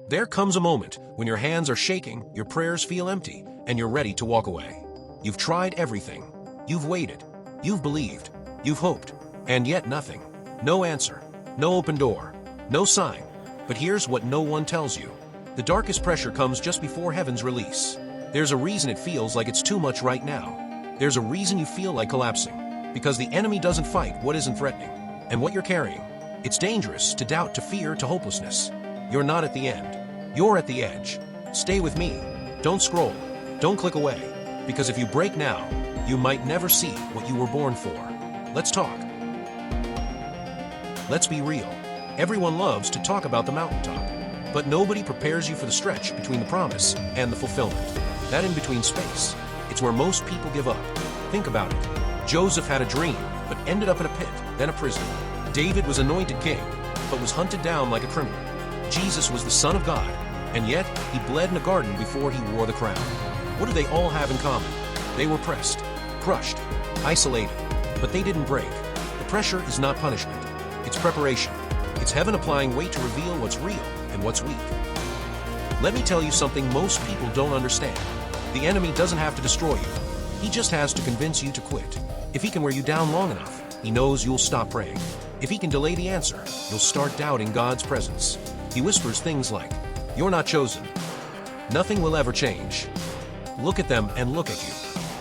There comes a moment when your hands are shaking, your prayers feel empty, and you're ready to walk away. You've tried everything. You've waited. You've believed. You've hoped. And yet nothing. No answer. No open door. No sign. But here's what no one tells you. The darkest pressure comes just before heaven's release. There's a reason it feels like it's too much right now. There's a reason you feel like collapsing. Because the enemy doesn't fight what isn't threatening. And what you're carrying. It's dangerous to doubt, to fear, to hopelessness. You're not at the end. You're at the edge. Stay with me. Don't scroll. Don't click away. Because if you break now, you might never see what you were born for. Let's talk. Let's be real. Everyone loves to talk about the mountaintop. But nobody prepares you for the stretch between the promise and the fulfillment. That in-between space, it's where most people give up. Think about it. Joseph had a dream, but ended up in a pit, then a prison. David was anointed king, but was hunted down like a criminal. Jesus was the Son of God, and yet he bled in a garden before he wore the crown. What do they all have in common? They were pressed, crushed, isolated, but they didn't break. The pressure is not punishment. It's preparation. It's heaven applying weight to reveal what's real and what's weak. Let me tell you something most people don't understand. The enemy doesn't have to destroy you. He just has to convince you to quit. If he can wear you down long enough, he knows you'll stop praying. If he can delay the answer, you'll start doubting God's presence. He whispers things like, "You're not chosen. Nothing will ever change. Look at them and look at you."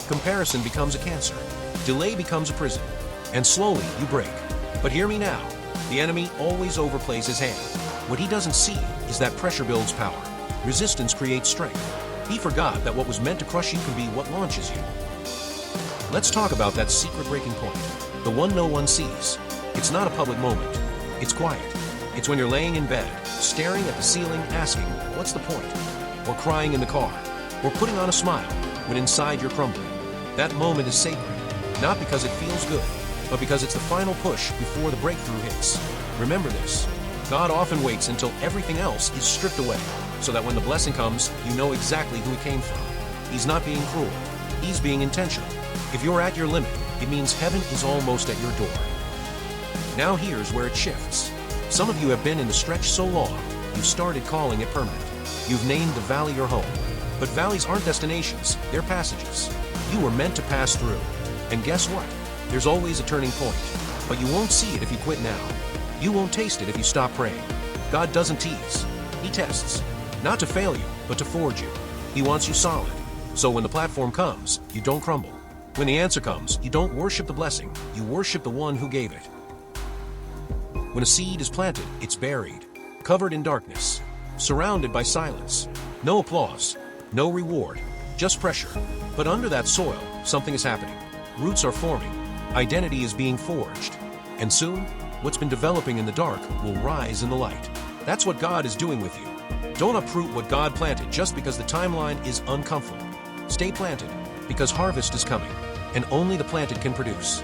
Comparison becomes a cancer. Delay becomes a prison. And slowly you break. But hear me now. The enemy always overplays his hand. What he doesn't see is that pressure builds power. Resistance creates strength. He forgot that what was meant to crush you can be what launches you. Let's talk about that secret breaking point. The one no one sees. It's not a public moment. It's quiet. It's when you're laying in bed, staring at the ceiling, asking, "What's the point?" Or crying in the car, or putting on a smile when inside you're crumbling. That moment is sacred, not because it feels good, but because it's the final push before the breakthrough hits. Remember this. God often waits until everything else is stripped away, so that when the blessing comes, you know exactly who it came from. He's not being cruel. He's being intentional. If you're at your limit, it means heaven is almost at your door. Now here's where it shifts. Some of you have been in the stretch so long, you've started calling it permanent. You've named the valley your home. But valleys aren't destinations, they're passages. You were meant to pass through. And guess what? There's always a turning point. But you won't see it if you quit now. You won't taste it if you stop praying. God doesn't tease. He tests. Not to fail you, but to forge you. He wants you solid. So when the platform comes, you don't crumble. When the answer comes, you don't worship the blessing. You worship the one who gave it. When a seed is planted, it's buried, covered in darkness, surrounded by silence. No applause, no reward, just pressure. But under that soil, something is happening. Roots are forming. Identity is being forged. And soon, what's been developing in the dark will rise in the light. That's what God is doing with you. Don't uproot what God planted just because the timeline is uncomfortable. Stay planted, because harvest is coming, and only the planted can produce.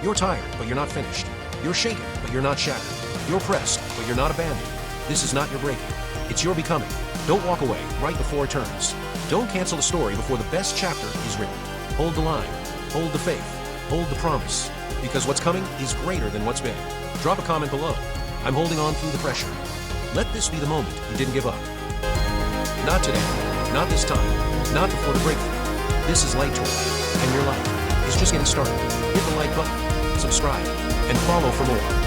You're tired, but you're not finished. You're shaken, but you're not shattered. You're pressed, but you're not abandoned. This is not your breaking. It's your becoming. Don't walk away right before it turns. Don't cancel the story before the best chapter is written. Hold the line. Hold the faith. Hold the promise. Because what's coming is greater than what's been. Drop a comment below. I'm holding on through the pressure. Let this be the moment you didn't give up. Not today. Not this time. Not before the breakthrough. This is Light Torch, and your life is just getting started. Hit the like button, subscribe, and follow for more.